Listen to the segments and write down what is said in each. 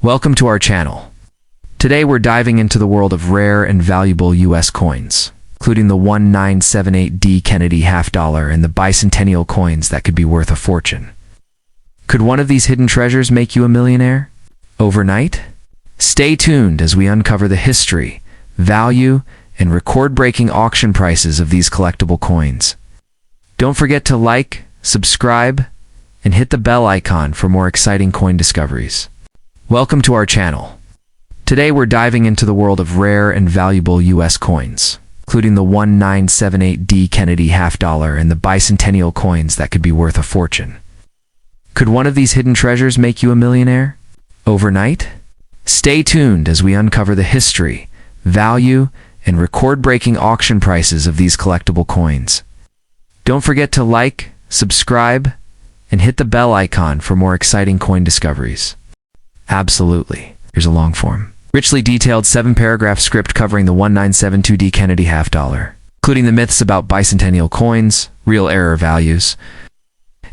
Welcome to our channel. Today we're diving into the world of rare and valuable US coins, including the 1978D Kennedy half dollar and the bicentennial coins that could be worth a fortune. Could one of these hidden treasures make you a millionaire overnight? Stay tuned as we uncover the history, value, and record-breaking auction prices of these collectible coins. Don't forget to like, subscribe, and hit the bell icon for more exciting coin discoveries. Welcome to our channel. Today we're diving into the world of rare and valuable US coins, including the 1978D Kennedy half dollar and the bicentennial coins that could be worth a fortune. Could one of these hidden treasures make you a millionaire overnight? Stay tuned as we uncover the history, value, and record-breaking auction prices of these collectible coins. Don't forget to like, subscribe, and hit the bell icon for more exciting coin discoveries. Absolutely. Here's a long form, richly detailed 7-paragraph script covering the 1972D Kennedy half dollar, including the myths about bicentennial coins, real error values,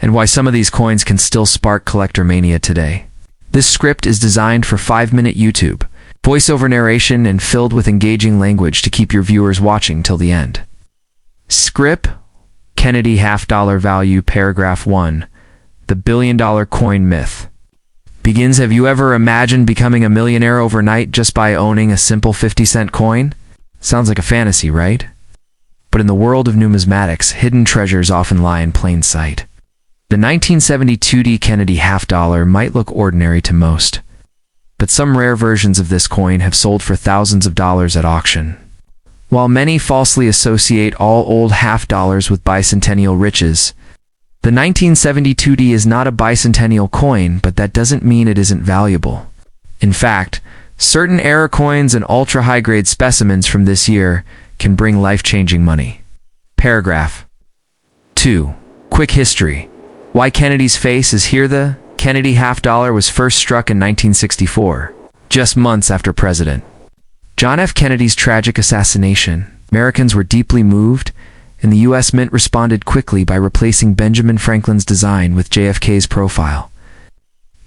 and why some of these coins can still spark collector mania today. This script is designed for 5-minute YouTube, voiceover narration, and filled with engaging language to keep your viewers watching till the end. Script: Kennedy half dollar value, paragraph 1, the billion-dollar coin myth. Begins. Have you ever imagined becoming a millionaire overnight just by owning a simple 50-cent coin? Sounds like a fantasy, right? But in the world of numismatics, hidden treasures often lie in plain sight. The 1972D Kennedy half dollar might look ordinary to most, but some rare versions of this coin have sold for thousands of dollars at auction. While many falsely associate all old half dollars with bicentennial riches, the 1972D is not a bicentennial coin, but that doesn't mean it isn't valuable. In fact, certain error coins and ultra-high-grade specimens from this year can bring life-changing money. Paragraph 2. Quick history. Why Kennedy's face is here. The Kennedy half dollar was first struck in 1964, just months after President John F. Kennedy's tragic assassination. Americans were deeply moved, and the U.S. Mint responded quickly by replacing Benjamin Franklin's design with JFK's profile.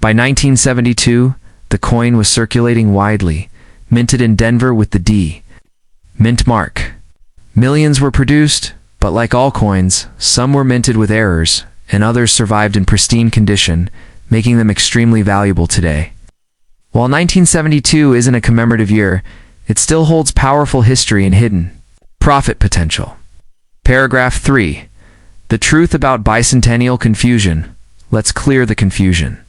By 1972, the coin was circulating widely, minted in Denver with the D mint mark. Millions were produced, but like all coins, some were minted with errors, and others survived in pristine condition, making them extremely valuable today. While 1972 isn't a commemorative year, it still holds powerful history and hidden profit potential. Paragraph 3. The truth about bicentennial confusion. Let's clear the confusion.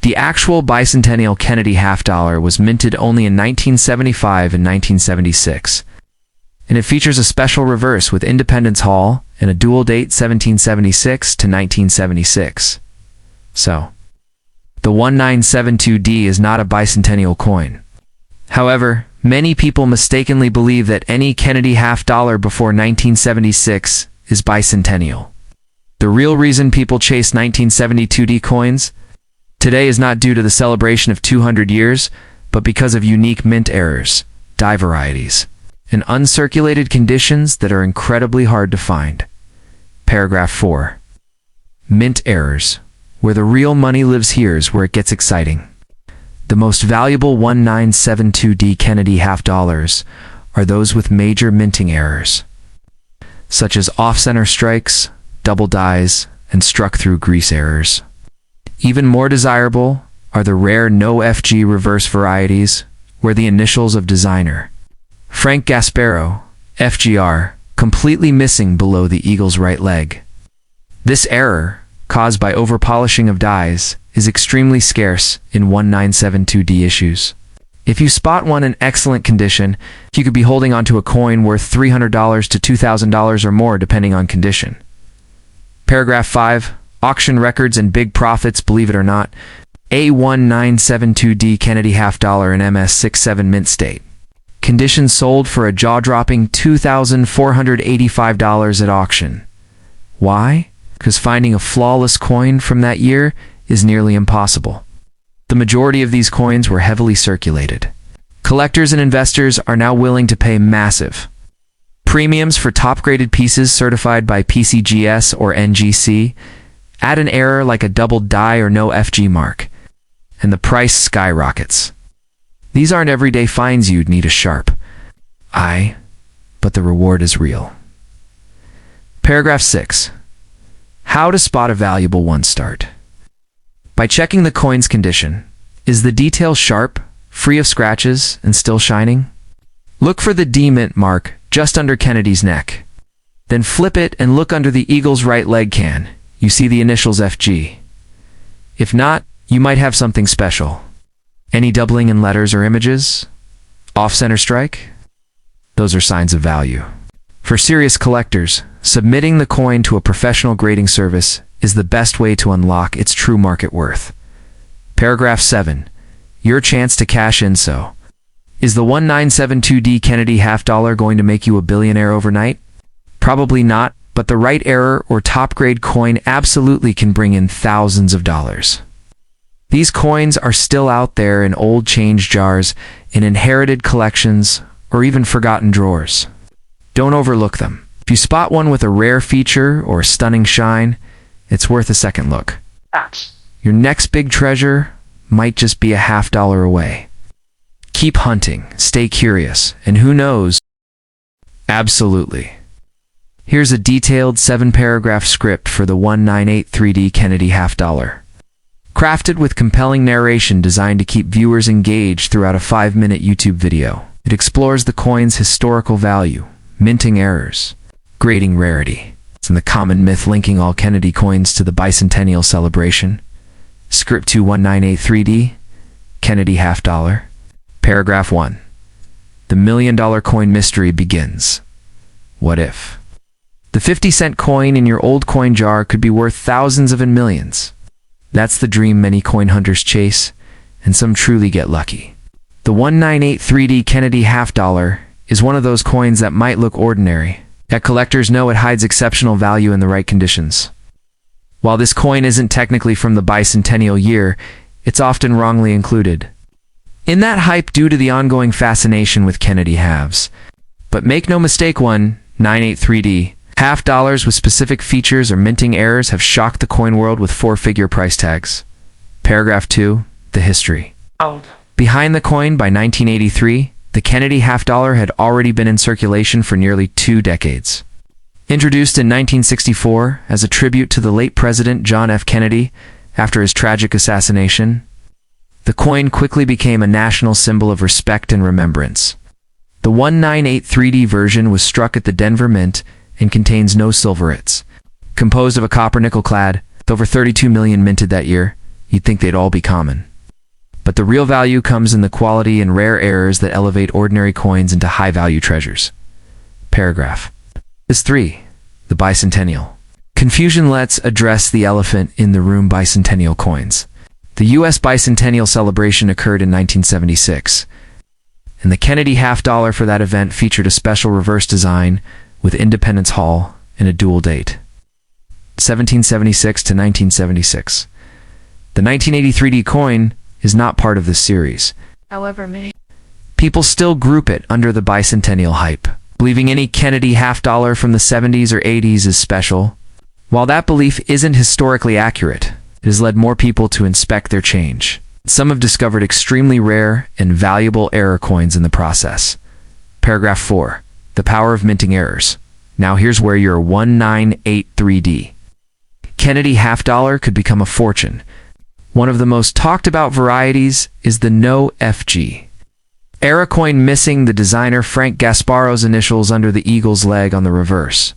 The actual bicentennial Kennedy half dollar was minted only in 1975 and 1976, and it features a special reverse with Independence Hall and a dual date 1776 to 1976. So, the 1972D is not a bicentennial coin. However, many people mistakenly believe that any Kennedy half dollar before 1976 is bicentennial. The real reason people chase 1972D coins today is not due to the celebration of 200 years, but because of unique mint errors, die varieties, and uncirculated conditions that are incredibly hard to find. Paragraph 4. Mint errors. Where the real money lives, here's where it gets exciting. The most valuable 1972D Kennedy half dollars are those with major minting errors, such as off-center strikes, double dies, and struck-through grease errors. Even more desirable are the rare no-FG reverse varieties, where the initials of designer Frank Gasparo, FGR, completely missing below the eagle's right leg. This error, caused by over-polishing of dies, is extremely scarce in 1972D issues. If you spot one in excellent condition, you could be holding onto a coin worth $300 to $2,000 or more depending on condition. Paragraph 5. Auction records and big profits. Believe it or not, a 1972D Kennedy half dollar in MS67 mint state condition sold for a jaw-dropping $2,485 at auction. Why? Because finding a flawless coin from that year is nearly impossible. The majority of these coins were heavily circulated. Collectors and investors are now willing to pay massive premiums for top-graded pieces certified by PCGS or NGC. Add an error like a doubled die or no FG mark, and the price skyrockets. These aren't everyday finds you'd need a sharp eye, but the reward is real. Paragraph 6. How to spot a valuable one. Start by checking the coin's condition. Is the detail sharp, free of scratches, and still shining? Look for the D mint mark just under Kennedy's neck. Then flip it and look under the eagle's right leg. Can you see the initials FG? If not, you might have something special. Any doubling in letters or images? Off-center strike? Those are signs of value. For serious collectors, submitting the coin to a professional grading service is the best way to unlock its true market worth. Paragraph 7. Your chance to cash in. So, is the 1972D Kennedy $50 going to make you a billionaire overnight? Probably not, but the right error or top-grade coin absolutely can bring in thousands of dollars. These coins are still out there in old change jars, in inherited collections, or even forgotten drawers. Don't overlook them. If you spot one with a rare feature or a stunning shine, it's worth a second look. Your next big treasure might just be a $50 away. Keep hunting, stay curious, and who knows? Absolutely. Here's a detailed 7-paragraph script for the 1983D Kennedy $50. Crafted with compelling narration designed to keep viewers engaged throughout a 5-minute YouTube video. It explores the coin's historical value, minting errors, grading rarity, and the common myth linking all Kennedy coins to the bicentennial celebration. Script 21983D, Kennedy $50. Paragraph 1. The $1 million coin mystery begins. What if the 50-cent coin in your old coin jar could be worth thousands of and millions? That's the dream many coin hunters chase, and some truly get lucky. The 1983D Kennedy $50 is one of those coins that might look ordinary, yet collectors know it hides exceptional value in the right conditions. While this coin isn't technically from the bicentennial year, it's often wrongly included in that hype due to the ongoing fascination with Kennedy halves. But make no mistake, 1983D $50 with specific features or minting errors have shocked the coin world with 4-figure price tags. Paragraph 2. The history. Behind the coin, by 1983, the Kennedy $50 had already been in circulation for nearly 2 decades. Introduced in 1964 as a tribute to the late President John F. Kennedy after his tragic assassination, the coin quickly became a national symbol of respect and remembrance. The 1983D version was struck at the Denver Mint and contains no silverets. Composed of a copper nickel clad, with over 32 million minted that year, you'd think they'd all be common. But the real value comes in the quality and rare errors that elevate ordinary coins into high-value treasures. Paragraph 3. The bicentennial. Confusion. Let's address the elephant in the room. Bicentennial coins. The U.S. bicentennial celebration occurred in 1976, and the Kennedy $50 for that event featured a special reverse design with Independence Hall and a dual date, 1776 to 1976. The 1983D coin is not part of this series. However, people still group it under the bicentennial hype, believing any Kennedy $50 from the 70s or 80s is special. While that belief isn't historically accurate, it has led more people to inspect their change. Some have discovered extremely rare and valuable error coins in the process. Paragraph 4. The power of minting errors. Now here's where your 1983D Kennedy $50 could become a fortune. One of the most talked about varieties is the No FG error coin, missing the designer Frank Gasparo's initials under the eagle's leg on the reverse.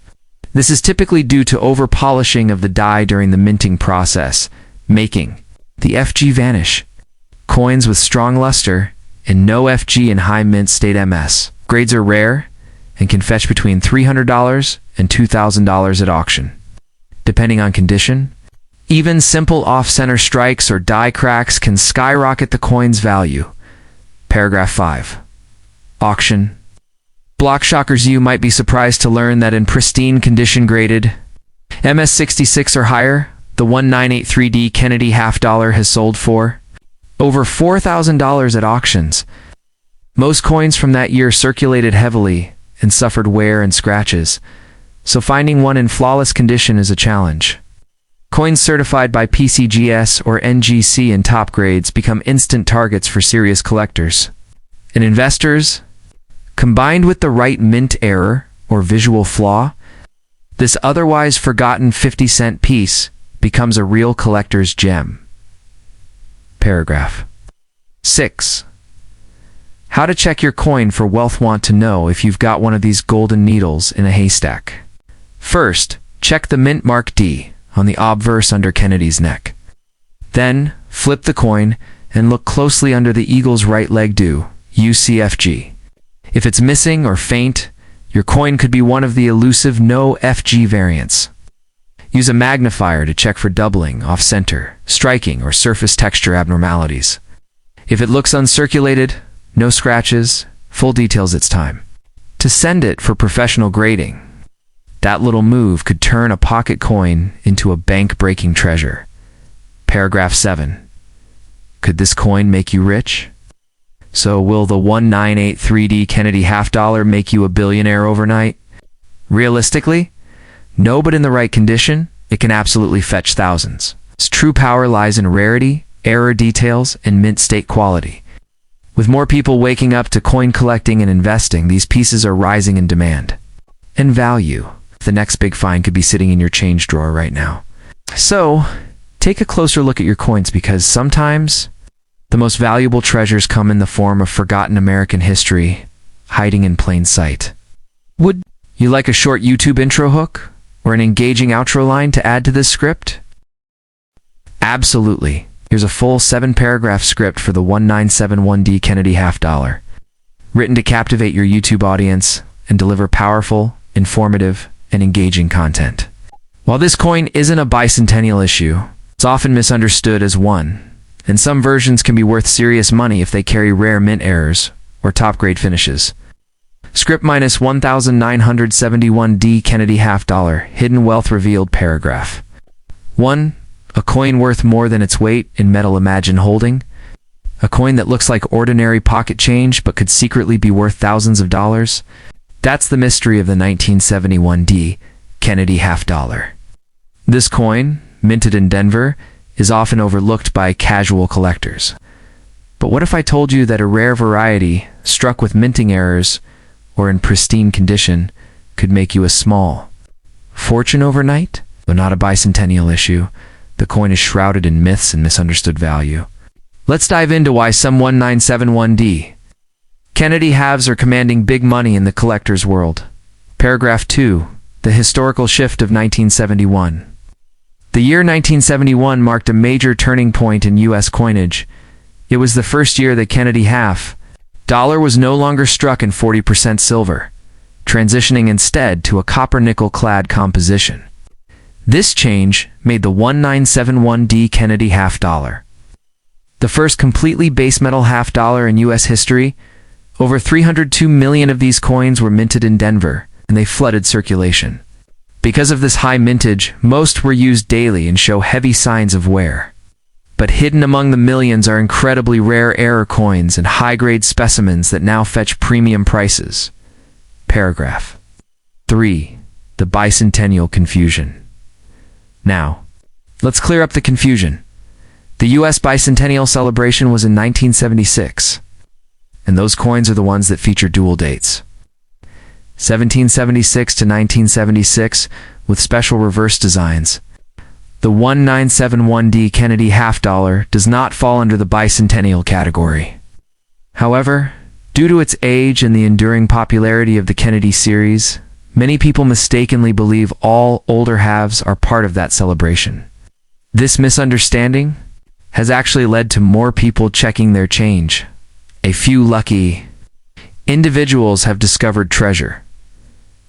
This is typically due to over-polishing of the die during the minting process, making the FG vanish. Coins with strong luster and no FG in high mint state MS grades are rare and can fetch between $300 and $2,000 at auction. Depending on condition, even simple off-center strikes or die cracks can skyrocket the coin's value. Paragraph 5. Auction. Block shockers. You might be surprised to learn that in pristine condition, graded MS66 or higher, the 1983D Kennedy $50 has sold for over $4,000 at auctions. Most coins from that year circulated heavily and suffered wear and scratches, so finding one in flawless condition is a challenge. Coins certified by PCGS or NGC in top grades become instant targets for serious collectors. And investors, combined with the right mint error or visual flaw, this otherwise forgotten 50-cent piece becomes a real collector's gem. Paragraph 6. How to check your coin for wealth. Want to know if you've got one of these golden needles in a haystack. First, check the mint mark D on the obverse under Kennedy's neck. Then, flip the coin and look closely under the eagle's right leg do, UCFG. If it's missing or faint, your coin could be one of the elusive no FG variants. Use a magnifier to check for doubling, off-center, striking, or surface texture abnormalities. If it looks uncirculated, no scratches, full details, it's time to send it for professional grading. That little move could turn a pocket coin into a bank-breaking treasure. Paragraph 7. Could this coin make you rich? So will the 1983D Kennedy half-dollar make you a billionaire overnight? Realistically, no, but in the right condition, it can absolutely fetch thousands. Its true power lies in rarity, error details, and mint state quality. With more people waking up to coin collecting and investing, these pieces are rising in demand and value. The next big find could be sitting in your change drawer right now. So, take a closer look at your coins, because sometimes the most valuable treasures come in the form of forgotten American history, hiding in plain sight. Would you like a short YouTube intro hook or an engaging outro line to add to this script? Absolutely. Here's a full 7-paragraph script for the 1971D Kennedy half-dollar, written to captivate your YouTube audience and deliver powerful, informative, and engaging content. While this coin isn't a bicentennial issue, it's often misunderstood as one, and some versions can be worth serious money if they carry rare mint errors or top-grade finishes. Script minus 1971D Kennedy half-dollar, hidden wealth revealed. Paragraph 1. A coin worth more than its weight in metal. Imagine holding a coin that looks like ordinary pocket change but could secretly be worth thousands of dollars. That's the mystery of the 1971D Kennedy half-dollar. This coin, minted in Denver, is often overlooked by casual collectors. But what if I told you that a rare variety, struck with minting errors or in pristine condition, could make you a small fortune overnight? Though not a bicentennial issue, the coin is shrouded in myths and misunderstood value. Let's dive into why some 1971D Kennedy halves are commanding big money in the collector's world. Paragraph 2. The historical shift of 1971. The year 1971 marked a major turning point in U.S. coinage. It was the first year the Kennedy half-dollar was no longer struck in 40% silver, transitioning instead to a copper-nickel-clad composition. This change made the 1971D Kennedy half-dollar the first completely base metal half-dollar in U.S. history. Over 302 million of these coins were minted in Denver, and they flooded circulation. Because of this high mintage, most were used daily and show heavy signs of wear. But hidden among the millions are incredibly rare error coins and high-grade specimens that now fetch premium prices. Paragraph 3. The bicentennial confusion. Now, let's clear up the confusion. The U.S. bicentennial celebration was in 1976, and those coins are the ones that feature dual dates. 1776 to 1976, with special reverse designs. The 1971D Kennedy half-dollar does not fall under the bicentennial category. However, due to its age and the enduring popularity of the Kennedy series, many people mistakenly believe all older halves are part of that celebration. This misunderstanding has actually led to more people checking their change. A few lucky individuals have discovered treasure.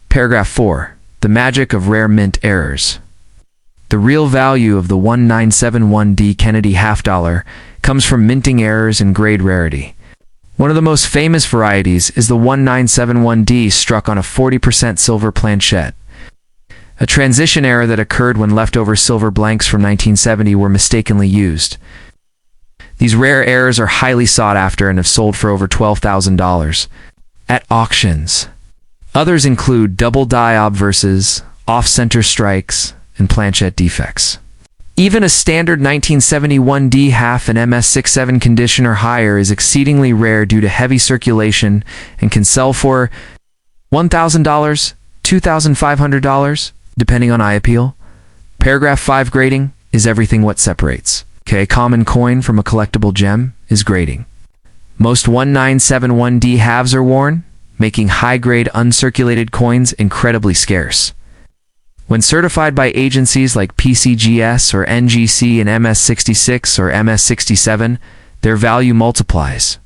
Paragraph 4. The magic of rare mint errors. The real value of the 1971D Kennedy half-dollar comes from minting errors and grade rarity. One of the most famous varieties is the 1971D struck on a 40% silver planchette. A transition error that occurred when leftover silver blanks from 1970 were mistakenly used. These rare errors are highly sought after and have sold for over $12,000 at auctions. Others include double die obverses, off-center strikes, and planchette defects. Even a standard 1971D half in MS67 condition or higher is exceedingly rare due to heavy circulation and can sell for $1,000, $2,500, depending on eye appeal. Paragraph 5 grading is everything what separates. Okay, a common coin from a collectible gem is grading. Most 1971D halves are worn, making high-grade uncirculated coins incredibly scarce. When certified by agencies like PCGS or NGC in MS66 or MS67, their value multiplies.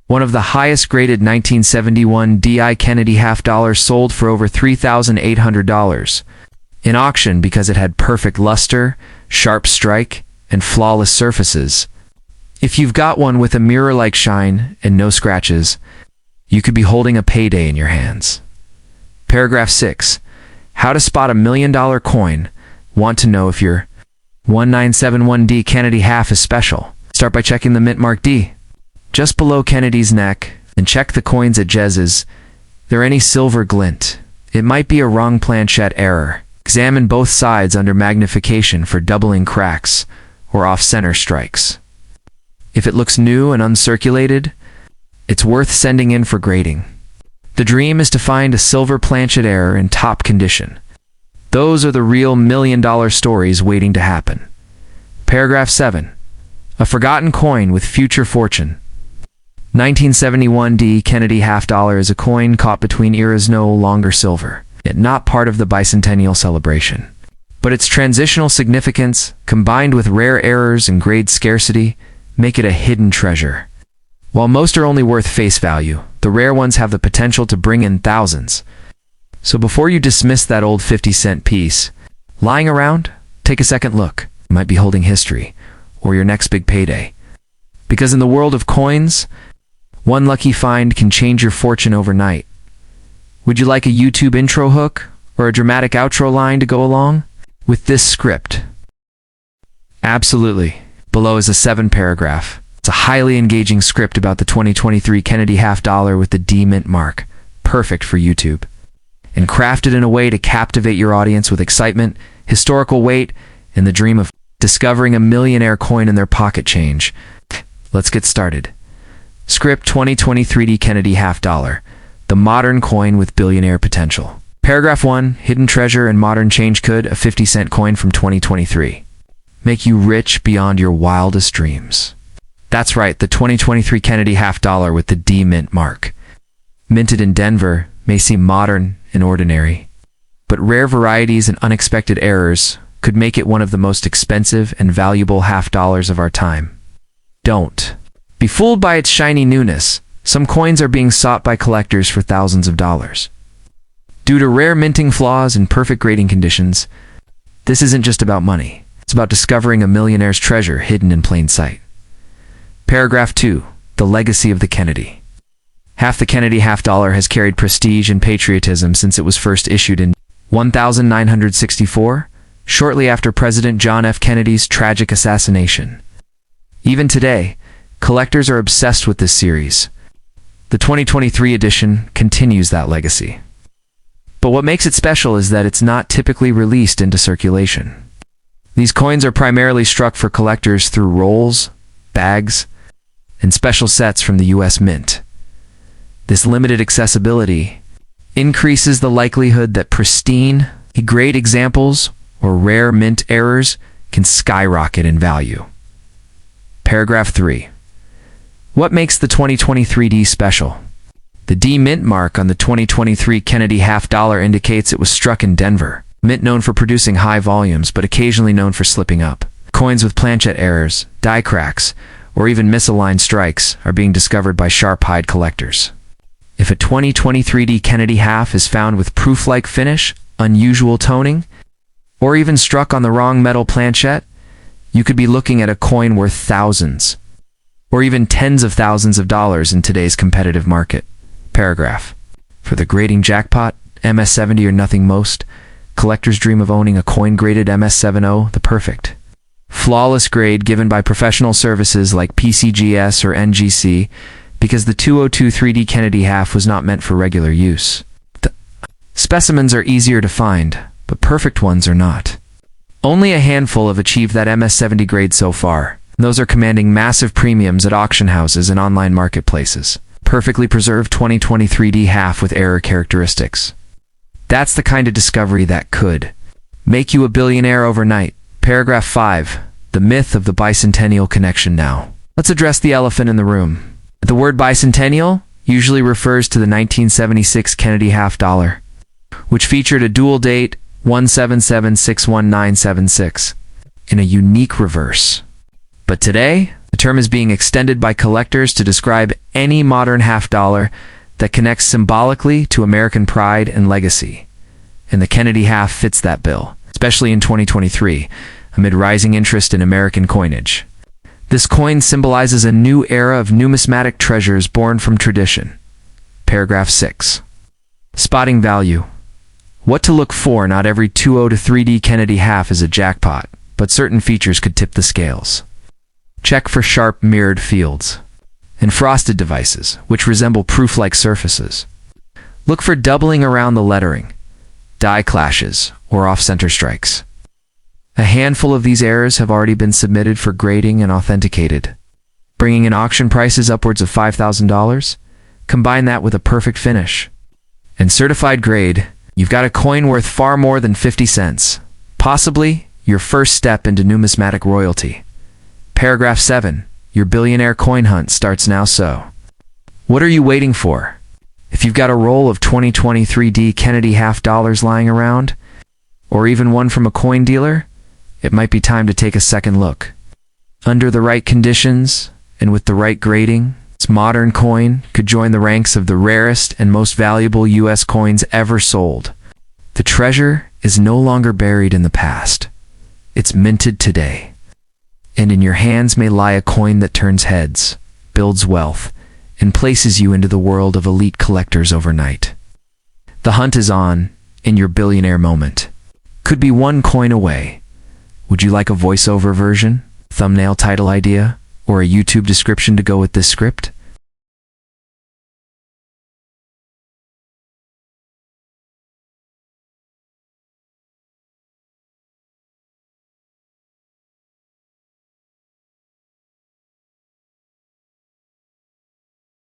One of the highest graded 1971 D.I. Kennedy half dollar sold for over $3,800 in auction because it had perfect luster, sharp strike, and flawless surfaces. If you've got one with a mirror-like shine and no scratches, you could be holding a payday in your hands. Paragraph 6. How to spot $1 million coin. Want to know if your 1971D Kennedy half is special? Start by checking the mint mark D just below Kennedy's neck, and check the coins at Jez's. There any silver glint? It might be a wrong planchette error. Examine both sides under magnification for doubling cracks or off-center strikes. If it looks new and uncirculated, it's worth sending in for grading. The dream is to find a silver planchette error in top condition. Those are the real $1 million stories waiting to happen. Paragraph 7. A forgotten coin with future fortune. 1971D Kennedy half dollar is a coin caught between eras no longer silver, yet not part of the bicentennial celebration. But its transitional significance, combined with rare errors and grade scarcity, make it a hidden treasure. While most are only worth face value, the rare ones have the potential to bring in thousands. So before you dismiss that old 50-cent piece lying around, take a second look. You might be holding history, or your next big payday. Because in the world of coins, one lucky find can change your fortune overnight. Would you like a YouTube intro hook or a dramatic outro line to go along with this script? Absolutely. Below is a 7-paragraph. It's a highly engaging script about the 2023 Kennedy half dollar with the D mint mark, perfect for YouTube, and crafted in a way to captivate your audience with excitement, historical weight, and the dream of discovering a millionaire coin in their pocket change. Let's get started. Script 2023 D Kennedy half dollar, the modern coin with billionaire potential. Paragraph 1, hidden treasure and modern change could, a 50-cent coin from 2023. Make you rich beyond your wildest dreams. That's right, the 2023 Kennedy half dollar with the D mint mark. Minted in Denver may seem modern and ordinary, but rare varieties and unexpected errors could make it one of the most expensive and valuable half dollars of our time. Don't be fooled by its shiny newness. Some coins are being sought by collectors for thousands of dollars. Due to rare minting flaws and perfect grading conditions, this isn't just about money. It's about discovering a millionaire's treasure hidden in plain sight. Paragraph 2. The legacy of the Kennedy. Half the Kennedy half dollar has carried prestige and patriotism since it was first issued in 1964, shortly after President John F. Kennedy's tragic assassination. Even today, collectors are obsessed with this series. The 2023 edition continues that legacy. But what makes it special is that it's not typically released into circulation. These coins are primarily struck for collectors through rolls, bags, and special sets from the U.S. Mint. This limited accessibility increases the likelihood that pristine, grade examples or rare mint errors can skyrocket in value. Paragraph 3. What makes the 2023 D special? The D mint mark on the 2023 Kennedy half dollar indicates it was struck in Denver. Mint known for producing high volumes, but occasionally known for slipping up. Coins with planchette errors, die cracks, or even misaligned strikes are being discovered by sharp-eyed collectors. If a 2023 D Kennedy half is found with proof-like finish, unusual toning, or even struck on the wrong metal planchette, you could be looking at a coin worth thousands, or even tens of thousands of dollars in today's competitive market. Paragraph. For the grading jackpot, MS70 or nothing most, collectors dream of owning a coin-graded MS70, the perfect flawless grade given by professional services like PCGS or NGC, because the 2023 D Kennedy half was not meant for regular use. The specimens are easier to find, but perfect ones are not. Only a handful have achieved that MS-70 grade so far. Those are commanding massive premiums at auction houses and online marketplaces. Perfectly preserved 2023D half with error characteristics. That's the kind of discovery that could make you a billionaire overnight. Paragraph 5. The myth of the bicentennial connection now. Let's address the elephant in the room. The word bicentennial usually refers to the 1976 Kennedy half dollar, which featured a dual date 177-61976 in a unique reverse. But today, the term is being extended by collectors to describe any modern half dollar that connects symbolically to American pride and legacy. And the Kennedy half fits that bill, especially in 2023, amid rising interest in American coinage. This coin symbolizes a new era of numismatic treasures born from tradition. Paragraph 6. Spotting value. What to look for? Not every 2.0 to 3D Kennedy half is a jackpot, but certain features could tip the scales. Check for sharp mirrored fields and frosted devices, which resemble proof-like surfaces. Look for doubling around the lettering, die clashes, or off-center strikes. A handful of these errors have already been submitted for grading and authenticated, bringing in auction prices upwards of $5,000. Combine that with a perfect finish and certified grade, you've got a coin worth far more than 50 cents, possibly your first step into numismatic royalty. Paragraph 7. Your billionaire coin hunt starts now. So, what are you waiting for? If you've got a roll of 2023D Kennedy half dollars lying around, or even one from a coin dealer, it might be time to take a second look. Under the right conditions and with the right grading, this modern coin could join the ranks of the rarest and most valuable U.S. coins ever sold. The treasure is no longer buried in the past. It's minted today. And in your hands may lie a coin that turns heads, builds wealth, and places you into the world of elite collectors overnight. The hunt is on, in your billionaire moment. Could be one coin away. Would you like a voiceover version, thumbnail title idea, or a YouTube description to go with this script?